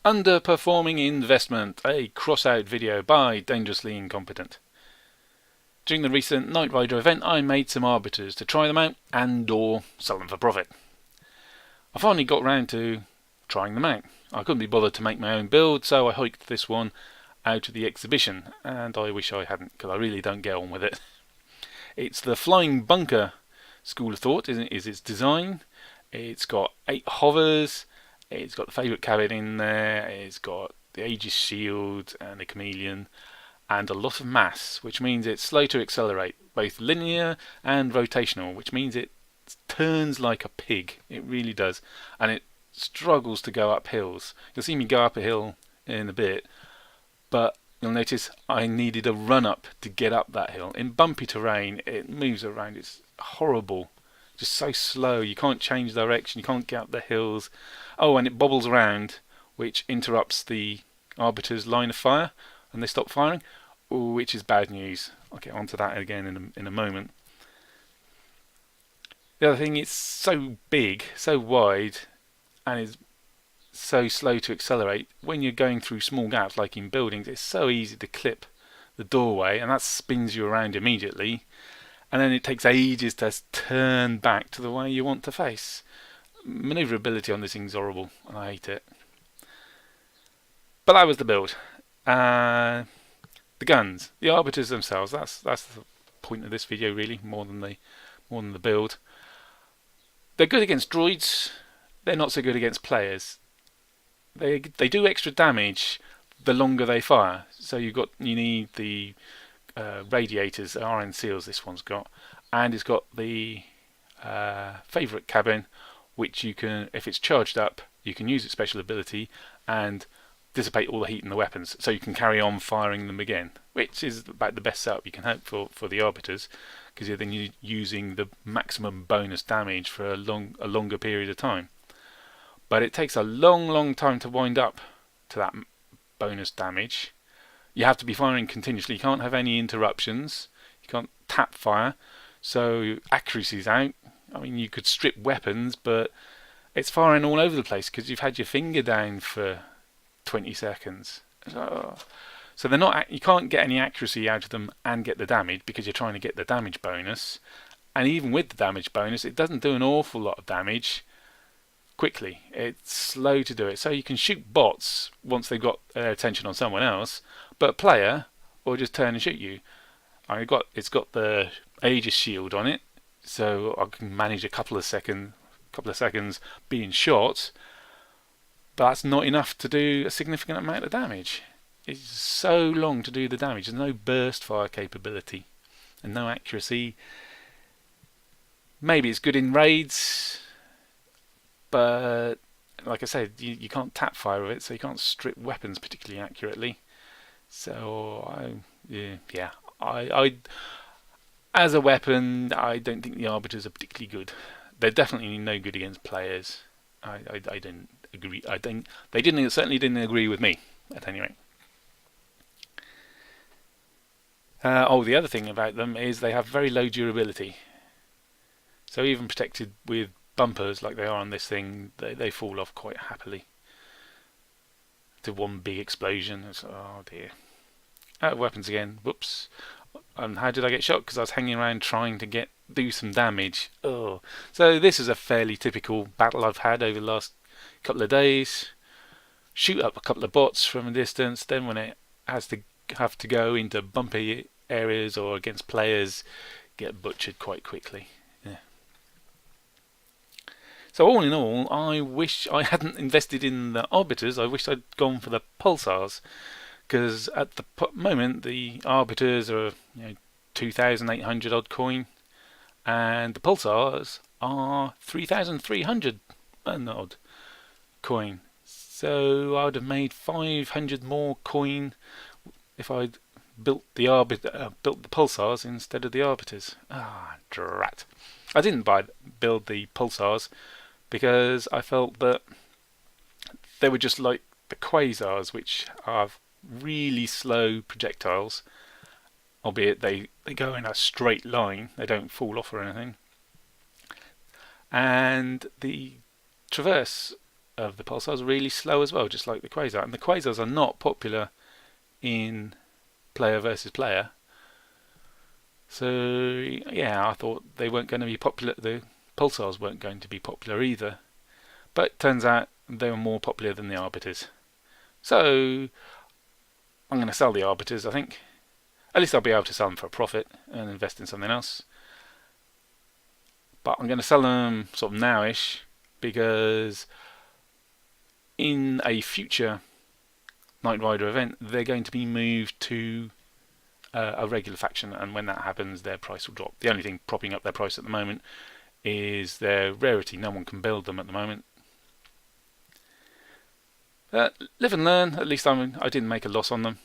Underperforming Investment, a cross-out video by Dangerously Incompetent. During the recent Knight Rider event, I made some arbiters to try them out and or sell them for profit. I finally got round to trying them out. I couldn't be bothered to make my own build, so I hiked this one out of the exhibition, and I wish I hadn't, because I really don't get on with it. It's the Flying Bunker school of thought, is its design. It's got 8 hovers, it's got the favourite cabin in there, it's got the Aegis shield and the chameleon, and a lot of mass, which means it's slow to accelerate, both linear and rotational, which means it turns like a pig. It really does. And it struggles to go up hills. You'll see me go up a hill in a bit, but you'll notice I needed a run up to get up that hill. In bumpy terrain, it moves around. It's horrible. Just so slow. You can't change direction. You can't get up the hills. Oh, and it bobbles around, which interrupts the arbiter's line of fire, and they stop firing, which is bad news. I'll get onto that again in a moment. The other thing, it's so big, so wide, and is so slow to accelerate. When you're going through small gaps, like in buildings, it's so easy to clip the doorway, and that spins you around immediately. And then it takes ages to turn back to the way you want to face. Maneuverability on this thing's horrible, and I hate it. But that was the build. The guns, the arbiters themselves. That's the point of this video, really, more than the build. They're good against droids. They're not so good against players. They do extra damage the longer they fire. So you need the radiators, RN seals. This one's got, and it's got the favourite cabin, which you can, if it's charged up, you can use its special ability and dissipate all the heat in the weapons, so you can carry on firing them again, which is about the best setup you can hope for the arbiters, because you're then using the maximum bonus damage for a longer period of time. But it takes a long time to wind up to that bonus damage. You have to be firing continuously. You can't have any interruptions. You can't tap fire, so accuracy's out. I mean, you could strip weapons, but it's firing all over the place because you've had your finger down for 20 seconds. So they're not. You can't get any accuracy out of them and get the damage because you're trying to get the damage bonus. And even with the damage bonus, it doesn't do an awful lot of damage quickly. It's slow to do it. So you can shoot bots once they've got their attention on someone else, but a player will just turn and shoot you. It's got the Aegis shield on it, so I can manage a couple of seconds being shot, but that's not enough to do a significant amount of damage. It's so long to do the damage. There's no burst fire capability and no accuracy. Maybe it's good in raids, but like I said, you can't tap fire with it, so you can't strip weapons particularly accurately. So I as a weapon, I don't think the arbiters are particularly good. They're definitely no good against players. I didn't agree. They certainly didn't agree with me at any rate. The other thing about them is they have very low durability. So even protected with bumpers like they are on this thing, they fall off quite happily. To one big explosion. Oh dear. Out of weapons again. Whoops. How did I get shot? Because I was hanging around trying to do some damage. Oh. So this is a fairly typical battle I've had over the last couple of days. Shoot up a couple of bots from a distance, then when it have to go into bumpy areas or against players, get butchered quite quickly. Yeah. So all in all, I wish I hadn't invested in the arbiters. I wish I'd gone for the pulsars, because at the moment the arbiters are 2,800 odd coin, and the pulsars are 3,300 and odd coin. So I would have made 500 more coin if I'd built the pulsars instead of the arbiters. Drat! I didn't build the pulsars because I felt that they were just like the quasars, which are really slow projectiles, albeit they go in a straight line. They don't fall off or anything. And the traverse of the pulsars are really slow as well, just like the quasar. And the quasars are not popular in player versus player. So yeah, I thought they weren't going to be popular. The pulsars weren't going to be popular either. But it turns out they were more popular than the arbiters. So I'm going to sell the arbiters, I think. At least I'll be able to sell them for a profit and invest in something else. But I'm going to sell them sort of nowish, because in a future Knight Rider event they're going to be moved to a regular faction, and when that happens their price will drop. The only thing propping up their price at the moment is their rarity. No one can build them at the moment. Live and learn. At least I didn't make a loss on them.